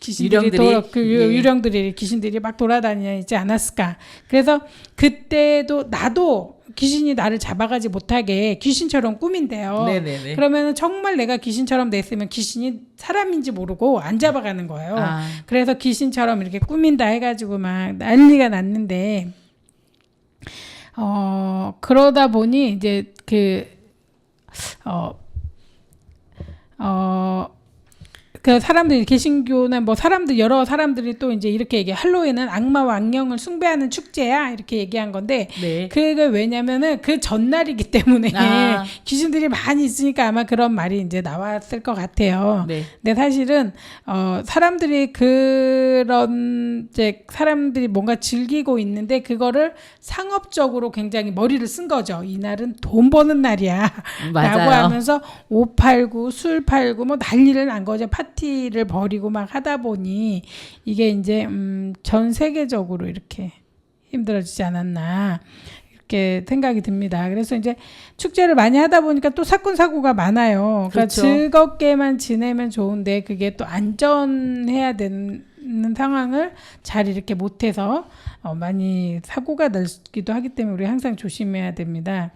귀신들이 유령들이 귀신들이 막 돌아다니지 않았을까. 그래서 그때도 나도 귀신이 나를 잡아가지 못하게 귀신처럼 꾸민대요. 네네네. 그러면 정말 내가 귀신처럼 됐으면 귀신이 사람인지 모르고 안 잡아가는 거예요. 아. 그래서 귀신처럼 이렇게 꾸민다 해가지고 막 난리가 났는데 그러다 보니 이제 그 사람들이 개신교나 뭐 여러 사람들이 또 이제 이렇게 얘기해. 할로윈은 악마와 악령을 숭배하는 축제야 이렇게 얘기한 건데 네. 그게 왜냐면은 그 전날이기 때문에 아. 귀신들이 많이 있으니까 아마 그런 말이 이제 나왔을 것 같아요. 네. 근데 사실은 사람들이 사람들이 뭔가 즐기고 있는데 그거를 상업적으로 굉장히 머리를 쓴 거죠. 이날은 돈 버는 날이야. 맞아요. 라고 하면서 옷 팔고 술 팔고 뭐 난리를 난 거죠. 파티를 벌이고 막 하다 보니 이게 이제 전 세계적으로 이렇게 힘들어지지 않았나 이렇게 생각이 듭니다. 그래서 이제 축제를 많이 하다 보니까 또 사건 사고가 많아요. 그러니까 그렇죠. 즐겁게만 지내면 좋은데 그게 또 안전해야 되는 상황을 잘 이렇게 못해서 많이 사고가 날기도 하기 때문에 우리 항상 조심해야 됩니다.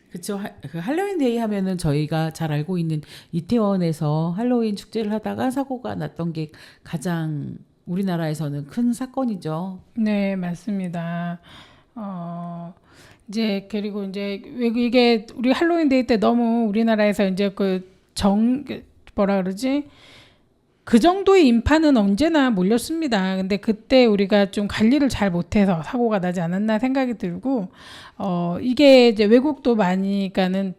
그렇죠. 그 할로윈 데이 하면은 저희가 잘 알고 있는 이태원에서 할로윈 축제를 하다가 사고가 났던 게 가장 우리나라에서는 큰 사건이죠. 네, 맞습니다. 이제 그리고 이제 이게 우리 할로윈 데이 때 너무 우리나라에서 이제 뭐라 그러지? 그 정도의 인파는 언제나 몰렸습니다. 근데 그때 우리가 좀 관리를 잘 못해서 사고가 나지 않았나 생각이 들고, 이게 이제 외국도 많이, 그러니까는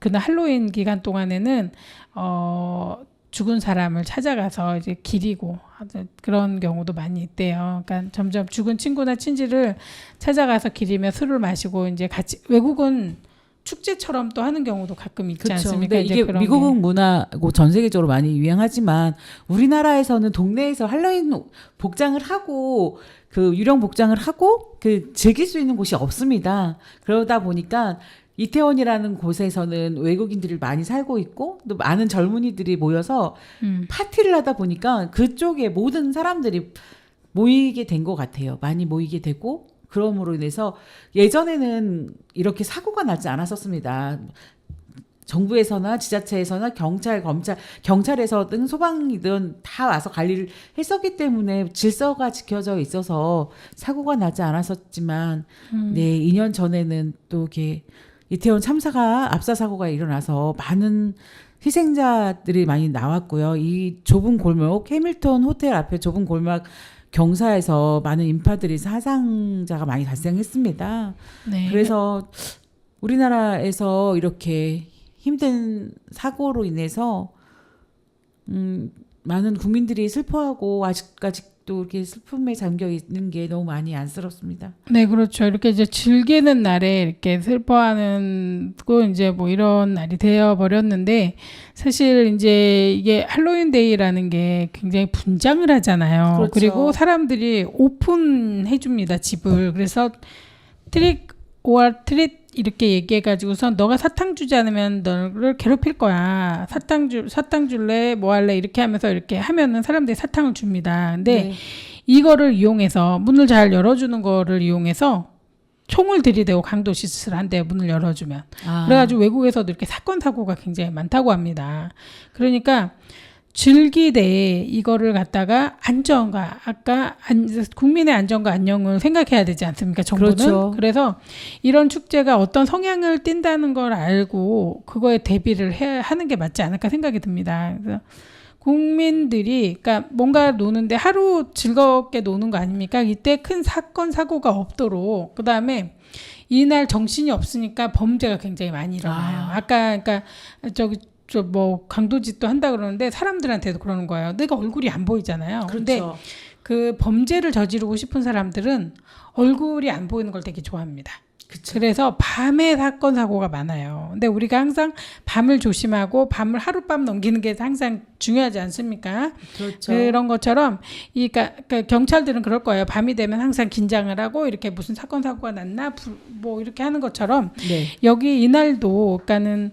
그날 할로윈 기간 동안에는, 죽은 사람을 찾아가서 이제 기리고 그런 경우도 많이 있대요. 그러니까 점점 죽은 친구나 친지를 찾아가서 기리며 술을 마시고 이제 같이 외국은 축제처럼 또 하는 경우도 가끔 있지 그렇죠. 않습니까? 근데 이게 그런 미국 게. 문화고 전 세계적으로 많이 유행하지만 우리나라에서는 동네에서 할로윈 복장을 하고 그 유령 복장을 하고 그 즐길 수 있는 곳이 없습니다. 그러다 보니까 이태원이라는 곳에서는 외국인들이 많이 살고 있고 또 많은 젊은이들이 모여서 파티를 하다 보니까 그쪽에 모든 사람들이 모이게 된 것 같아요. 많이 모이게 되고 그럼으로 인해서 예전에는 이렇게 사고가 나지 않았었습니다. 정부에서나 지자체에서나 경찰, 검찰, 경찰에서든 소방이든 다 와서 관리를 했었기 때문에 질서가 지켜져 있어서 사고가 나지 않았었지만, 네, 2년 전에는 또 이렇게 이태원 참사가 압사 사고가 일어나서 많은 희생자들이 많이 나왔고요. 이 좁은 골목, 해밀턴 호텔 앞에 좁은 골목 경사에서 많은 인파들이 사상자가 많이 발생했습니다. 네. 그래서 우리나라에서 이렇게 힘든 사고로 인해서 많은 국민들이 슬퍼하고 아직도 이렇게 슬픔에 잠겨 있는 게 너무 많이 안쓰럽습니다. 네, 그렇죠. 이렇게 이제 즐기는 날에 이렇게 슬퍼하는 거 이제 뭐 이런 날이 되어 버렸는데 사실 이제 이게 할로윈데이라는 게 굉장히 분장을 하잖아요. 그렇죠. 그리고 사람들이 오픈해 줍니다, 집을. 그래서 트릭 오어 트릿 이렇게 얘기해가지고선 너가 사탕 주지 않으면 너를 괴롭힐 거야. 사탕 줄래? 뭐 할래? 이렇게 하면서 이렇게 하면은 사람들이 사탕을 줍니다. 근데 네. 이거를 이용해서 문을 잘 열어주는 거를 이용해서 총을 들이대고 강도 시스를 한대요. 문을 열어주면. 그래가지고 외국에서도 이렇게 사건 사고가 굉장히 많다고 합니다. 그러니까 즐기되 이거를 갖다가 안전과 국민의 안전과 안녕을 생각해야 되지 않습니까? 정부는. 그렇죠. 그래서 이런 축제가 어떤 성향을 띈다는 걸 알고 그거에 대비를 하는 게 맞지 않을까 생각이 듭니다. 그래서 국민들이 그러니까 뭔가 노는데 하루 즐겁게 노는 거 아닙니까? 이때 큰 사건 사고가 없도록 그다음에 이날 정신이 없으니까 범죄가 굉장히 많이 일어나요. 아까 그러니까 저 뭐 강도짓도 한다 그러는데 사람들한테도 그러는 거예요. 내가 얼굴이 안 보이잖아요. 근데 그렇죠. 그 범죄를 저지르고 싶은 사람들은 얼굴이 안 보이는 걸 되게 좋아합니다. 그래서 밤에 사건 사고가 많아요. 근데 우리가 항상 밤을 조심하고 밤을 하룻밤 넘기는 게 항상 중요하지 않습니까? 그렇죠. 그런 것처럼 그러니까 경찰들은 그럴 거예요. 밤이 되면 항상 긴장을 하고 이렇게 무슨 사건 사고가 났나 뭐 이렇게 하는 것처럼 네. 여기 이날도 그러니까는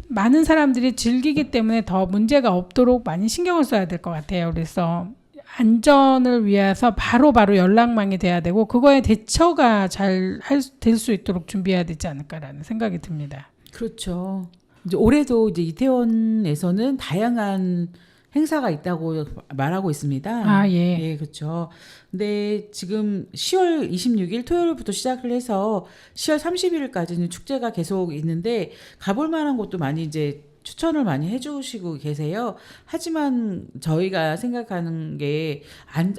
많은 사람들이 즐기기 때문에 더 문제가 없도록 많이 신경을 써야 될 것 같아요. 그래서 안전을 위해서 바로바로 연락망이 돼야 되고 그거에 대처가 잘 될 수 있도록 준비해야 되지 않을까라는 생각이 듭니다. 그렇죠. 이제 올해도 이제 이태원에서는 다양한 행사가 있다고 말하고 있습니다. 아, 예. 예, 그렇죠. 근데 지금 10월 26일 토요일부터 시작을 해서 10월 30일까지는 축제가 계속 있는데 가볼 만한 곳도 많이 이제 추천을 많이 해주시고 계세요. 하지만 저희가 생각하는 게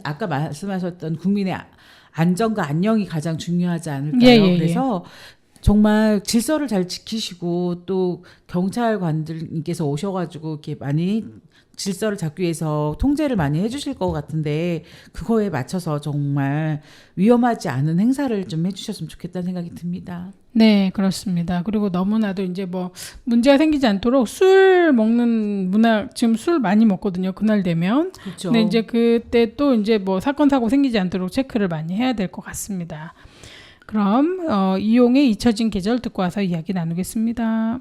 아까 말씀하셨던 국민의 안전과 안녕이 가장 중요하지 않을까요? 예. 그래서 정말 질서를 잘 지키시고 또 경찰관들께서 오셔가지고 이렇게 많이 질서를 잡기 위해서 통제를 많이 해주실 것 같은데 그거에 맞춰서 정말 위험하지 않은 행사를 좀 해주셨으면 좋겠다는 생각이 듭니다. 네, 그렇습니다. 그리고 너무나도 이제 뭐 문제가 생기지 않도록 술 먹는 문화 지금 술 많이 먹거든요. 그날 되면. 그렇죠. 근데 이제 그때 또 이제 뭐 사건 사고 생기지 않도록 체크를 많이 해야 될 것 같습니다. 그럼 이용의 잊혀진 계절 듣고 와서 이야기 나누겠습니다.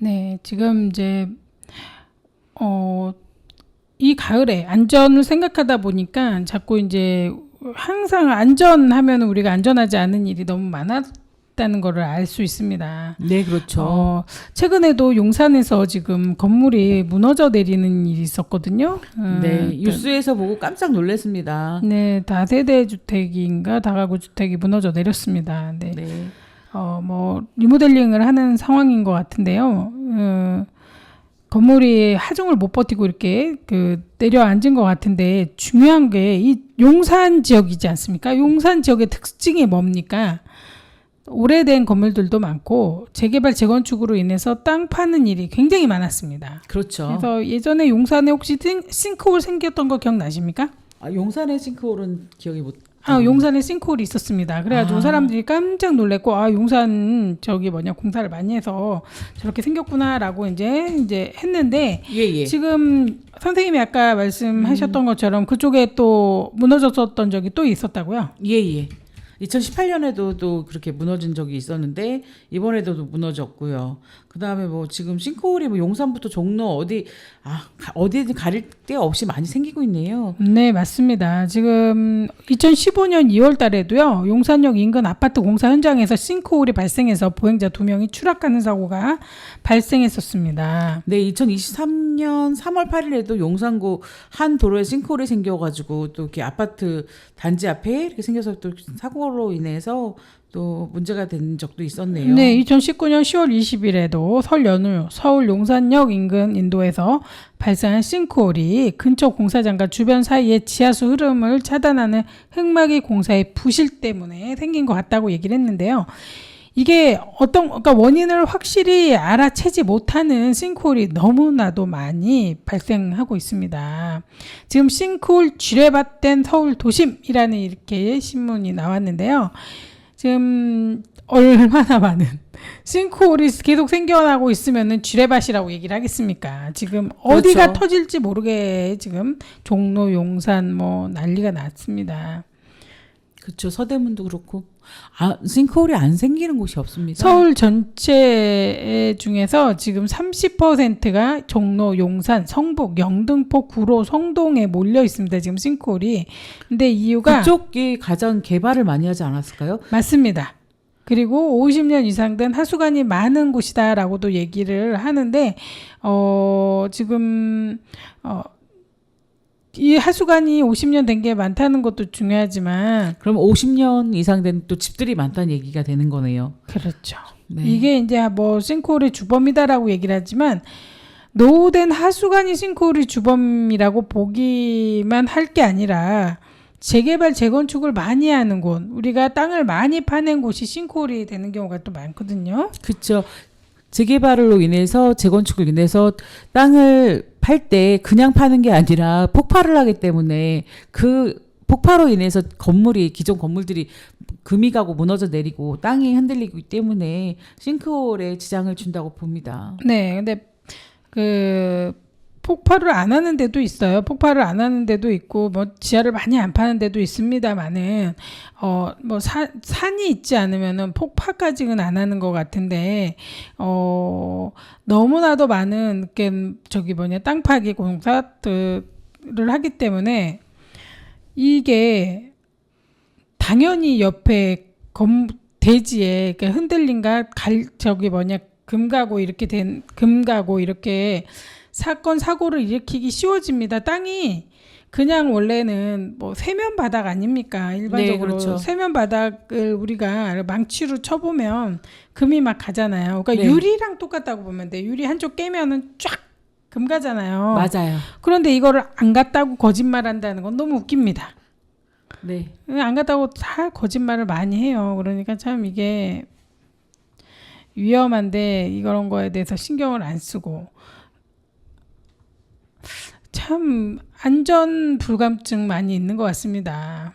네, 지금 이제 이 가을에 안전을 생각하다 보니까 자꾸 이제 항상 안전하면 우리가 안전하지 않은 일이 너무 많았다는 거를 알 수 있습니다. 네, 그렇죠. 최근에도 용산에서 지금 건물이 무너져 내리는 일이 있었거든요. 네, 뉴스에서 보고 깜짝 놀랐습니다. 네, 다세대 주택인가 다가구 주택이 무너져 내렸습니다. 네. 네. 뭐 리모델링을 하는 상황인 것 같은데요. 건물이 하중을 못 버티고 이렇게 내려앉은 것 같은데 중요한 게 이 용산 지역이지 않습니까? 용산 지역의 특징이 뭡니까? 오래된 건물들도 많고 재개발 재건축으로 인해서 땅 파는 일이 굉장히 많았습니다. 그렇죠. 그래서 예전에 용산에 혹시 싱크홀 생겼던 거 기억나십니까? 용산의 싱크홀은 기억이 못. 용산에 싱크홀이 있었습니다. 그래가지고 사람들이 깜짝 놀랐고, 용산 공사를 많이 해서 저렇게 생겼구나라고 이제 했는데, 예. 지금 선생님이 아까 말씀하셨던 것처럼 그쪽에 또 무너졌었던 적이 또 있었다고요? 예. 2018년에도 또 그렇게 무너진 적이 있었는데 이번에도 무너졌고요. 그다음에 뭐 지금 싱크홀이 뭐 용산부터 종로 어디든 가릴 데 없이 많이 생기고 있네요. 네, 맞습니다. 지금 2015년 2월 달에도요. 용산역 인근 아파트 공사 현장에서 싱크홀이 발생해서 보행자 2명이 추락하는 사고가 발생했었습니다. 네, 2023년 3월 8일에도 용산구 한 도로에 싱크홀이 생겨가지고 또 이렇게 아파트 단지 앞에 이렇게 생겨서 또 사고로 인해서 또 문제가 된 적도 있었네요. 네, 2019년 10월 20일에도 설 연휴 서울 용산역 인근 인도에서 발생한 싱크홀이 근처 공사장과 주변 사이의 지하수 흐름을 차단하는 흙막이 공사의 부실 때문에 생긴 것 같다고 얘기를 했는데요. 이게 그러니까 원인을 확실히 알아채지 못하는 싱크홀이 너무나도 많이 발생하고 있습니다. 지금 싱크홀 쥐레밭된 서울 도심이라는 이렇게 신문이 나왔는데요. 지금 얼마나 많은 싱크홀이 계속 생겨나고 있으면은 쥐레밭이라고 얘기를 하겠습니까? 지금 어디가 그렇죠. 터질지 모르게 지금 종로, 용산 뭐 난리가 났습니다. 그렇죠. 서대문도 그렇고 싱크홀이 안 생기는 곳이 없습니다. 서울 전체 중에서 지금 30%가 종로, 용산, 성북, 영등포, 구로, 성동에 몰려 있습니다. 지금 싱크홀이. 근데 이유가 그쪽이 가장 개발을 많이 하지 않았을까요? 맞습니다. 그리고 50년 이상 된 하수관이 많은 곳이다라고도 얘기를 하는데 지금 이 하수관이 50년 된 게 많다는 것도 중요하지만 그럼 50년 이상 된 또 집들이 많다는 얘기가 되는 거네요. 그렇죠. 네. 이게 이제 뭐 싱크홀의 주범이다라고 얘기를 하지만 노후된 하수관이 싱크홀의 주범이라고 보기만 할 게 아니라 재개발 재건축을 많이 하는 곳, 우리가 땅을 많이 파낸 곳이 싱크홀이 되는 경우가 또 많거든요. 그렇죠. 재개발로 인해서 재건축을 인해서 땅을 팔 때 그냥 파는 게 아니라 폭발을 하기 때문에 그 폭발로 인해서 기존 건물들이 금이 가고 무너져 내리고 땅이 흔들리기 때문에 싱크홀에 지장을 준다고 봅니다. 네, 근데 폭발을 안 하는 데도 있어요. 폭발을 안 하는 데도 있고 뭐 지하를 많이 안 파는 데도 있습니다만은 뭐 산이 있지 않으면은 폭파까지는 안 하는 것 같은데 너무나도 많은 땅 파기 공사들을 하기 때문에 이게 당연히 옆에 대지에 흔들림과 금 가고 이렇게 사건 사고를 일으키기 쉬워집니다. 땅이 그냥 원래는 뭐 세면 바닥 아닙니까? 일반적으로 네, 그렇죠. 세면 바닥을 우리가 망치로 쳐보면 금이 막 가잖아요. 그러니까 네. 유리랑 똑같다고 보면 돼. 유리 한쪽 깨면은 쫙 금 가잖아요. 맞아요. 그런데 이거를 안 갔다고 거짓말한다는 건 너무 웃깁니다. 네. 안 갔다고 다 거짓말을 많이 해요. 그러니까 참 이게 위험한데 이런 거에 대해서 신경을 안 쓰고 참 안전 불감증 많이 있는 것 같습니다.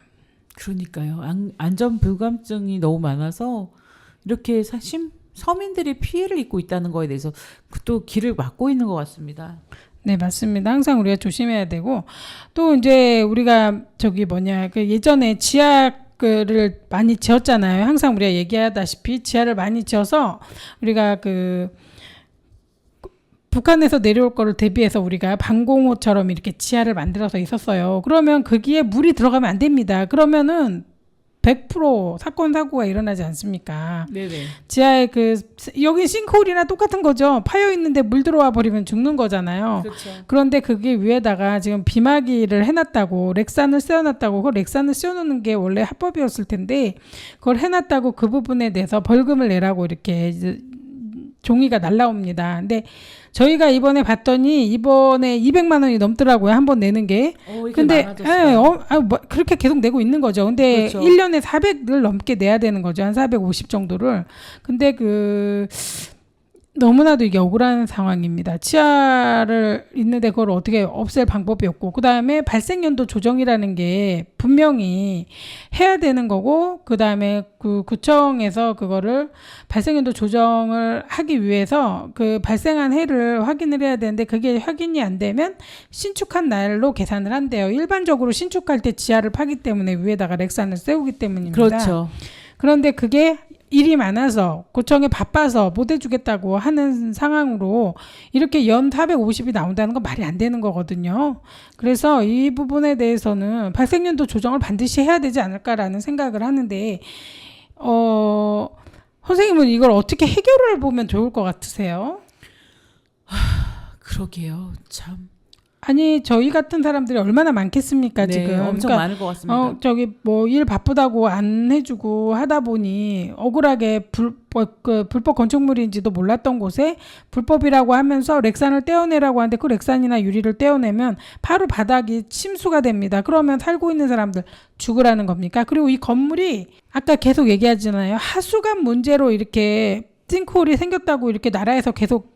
그러니까요. 안전 불감증이 너무 많아서 이렇게 서민들이 피해를 입고 있다는 거에 대해서 또 길을 막고 있는 것 같습니다. 네, 맞습니다. 항상 우리가 조심해야 되고 또 이제 우리가 예전에 지하를 많이 지었잖아요. 항상 우리가 얘기하다시피 지하를 많이 지어서 우리가 북한에서 내려올 거를 대비해서 우리가 방공호처럼 이렇게 지하를 만들어서 있었어요. 그러면 거기에 물이 들어가면 안 됩니다. 그러면은 100% 사건 사고가 일어나지 않습니까? 네네. 지하에 여기 싱크홀이나 똑같은 거죠. 파여 있는데 물 들어와 버리면 죽는 거잖아요. 그렇죠. 그런데 그게 위에다가 지금 비마기를 해놨다고 렉산을 씌워놨다고 그 렉산을 씌워놓는 게 원래 합법이었을 텐데 그걸 해놨다고 그 부분에 대해서 벌금을 내라고 이렇게 이제 종이가 날라옵니다. 근데 저희가 이번에 봤더니 이번에 200만 원이 넘더라고요. 한 번 내는 게. 이게 근데 많아졌어요. 그렇게 계속 내고 있는 거죠. 근데 그렇죠. 1년에 400을 넘게 내야 되는 거죠. 한 450 정도를. 근데 너무나도 이게 억울한 상황입니다. 치아를 있는데 그걸 어떻게 없앨 방법이 없고 그다음에 발생연도 조정이라는 게 분명히 해야 되는 거고 그다음에 그 구청에서 그거를 발생연도 조정을 하기 위해서 그 발생한 해를 확인을 해야 되는데 그게 확인이 안 되면 신축한 날로 계산을 한대요. 일반적으로 신축할 때 지하를 파기 때문에 위에다가 렉산을 세우기 때문입니다. 그렇죠. 그런데 그게 일이 많아서 구청에 바빠서 못 해주겠다고 하는 상황으로 이렇게 연 450이 나온다는 건 말이 안 되는 거거든요. 그래서 이 부분에 대해서는 발생연도 조정을 반드시 해야 되지 않을까라는 생각을 하는데 선생님은 이걸 어떻게 해결을 보면 좋을 것 같으세요? 그러게요. 참. 아니 저희 같은 사람들이 얼마나 많겠습니까 네, 지금. 엄청 그러니까 많을 것 같습니다. 일 바쁘다고 안 해주고 하다 보니 억울하게 불법 건축물인지도 몰랐던 곳에 불법이라고 하면서 렉산을 떼어내라고 하는데 그 렉산이나 유리를 떼어내면 바로 바닥이 침수가 됩니다. 그러면 살고 있는 사람들 죽으라는 겁니까? 그리고 이 건물이 아까 계속 얘기하잖아요. 하수관 문제로 이렇게 싱크홀이 생겼다고 이렇게 나라에서 계속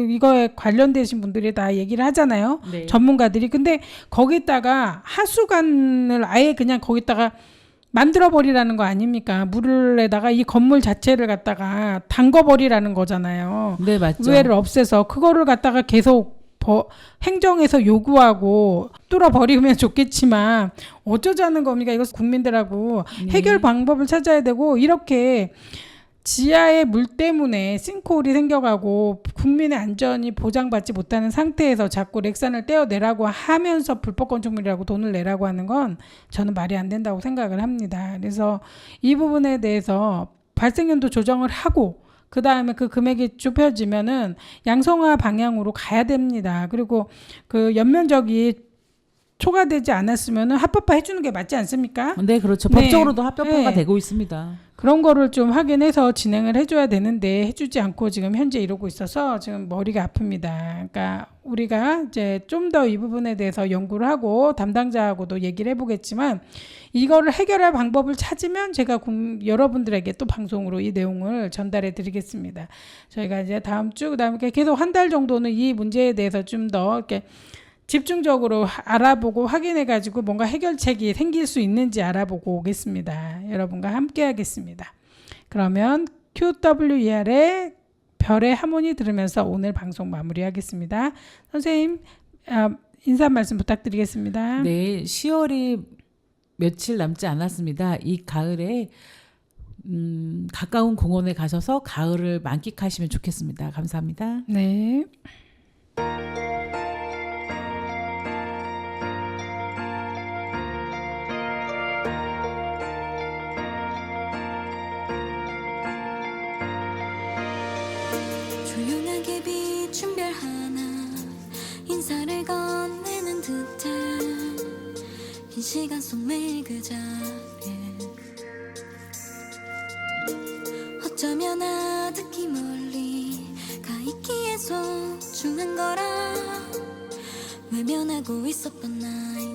이거에 관련되신 분들이 다 얘기를 하잖아요. 네. 전문가들이. 근데 거기다가 하수관을 아예 그냥 거기다가 만들어 버리라는 거 아닙니까? 물에다가 이 건물 자체를 갖다가 담궈 버리라는 거잖아요. 네, 맞죠. 우회를 없애서 그거를 갖다가 계속 행정에서 요구하고 뚫어 버리면 좋겠지만 어쩌자는 겁니까? 이거 국민들하고 해결 방법을 찾아야 되고 이렇게 지하의 물 때문에 싱크홀이 생겨가고 국민의 안전이 보장받지 못하는 상태에서 자꾸 렉산을 떼어내라고 하면서 불법 건축물이라고 돈을 내라고 하는 건 저는 말이 안 된다고 생각을 합니다. 그래서 이 부분에 대해서 발생연도 조정을 하고 그 다음에 그 금액이 좁혀지면은 양성화 방향으로 가야 됩니다. 그리고 그 연면적이 초과되지 않았으면은 합법화 해주는 게 맞지 않습니까? 네, 그렇죠. 네. 법적으로도 합법화가 네. 되고 있습니다. 그런 거를 좀 확인해서 진행을 해줘야 되는데 해주지 않고 지금 현재 이러고 있어서 지금 머리가 아픕니다. 그러니까 우리가 이제 좀 더 이 부분에 대해서 연구를 하고 담당자하고도 얘기를 해보겠지만 이거를 해결할 방법을 찾으면 제가 여러분들에게 또 방송으로 이 내용을 전달해 드리겠습니다. 저희가 이제 다음 주 그다음에 계속 한 달 정도는 이 문제에 대해서 좀 더 이렇게 집중적으로 알아보고 확인해가지고 뭔가 해결책이 생길 수 있는지 알아보고 오겠습니다. 여러분과 함께 하겠습니다. 그러면 QWER의 별의 하모니 들으면서 오늘 방송 마무리하겠습니다. 선생님 인사 말씀 부탁드리겠습니다. 네, 10월이 며칠 남지 않았습니다. 이 가을에 가까운 공원에 가셔서 가을을 만끽하시면 좋겠습니다. 감사합니다. 네. 조용하게 비춘 별 하나 인사를 건네는 듯해 긴 시간 속 매일 그 자리에 어쩌면 아득히 멀리 가 있기에 소중한 거라 외면하고 있었던 나의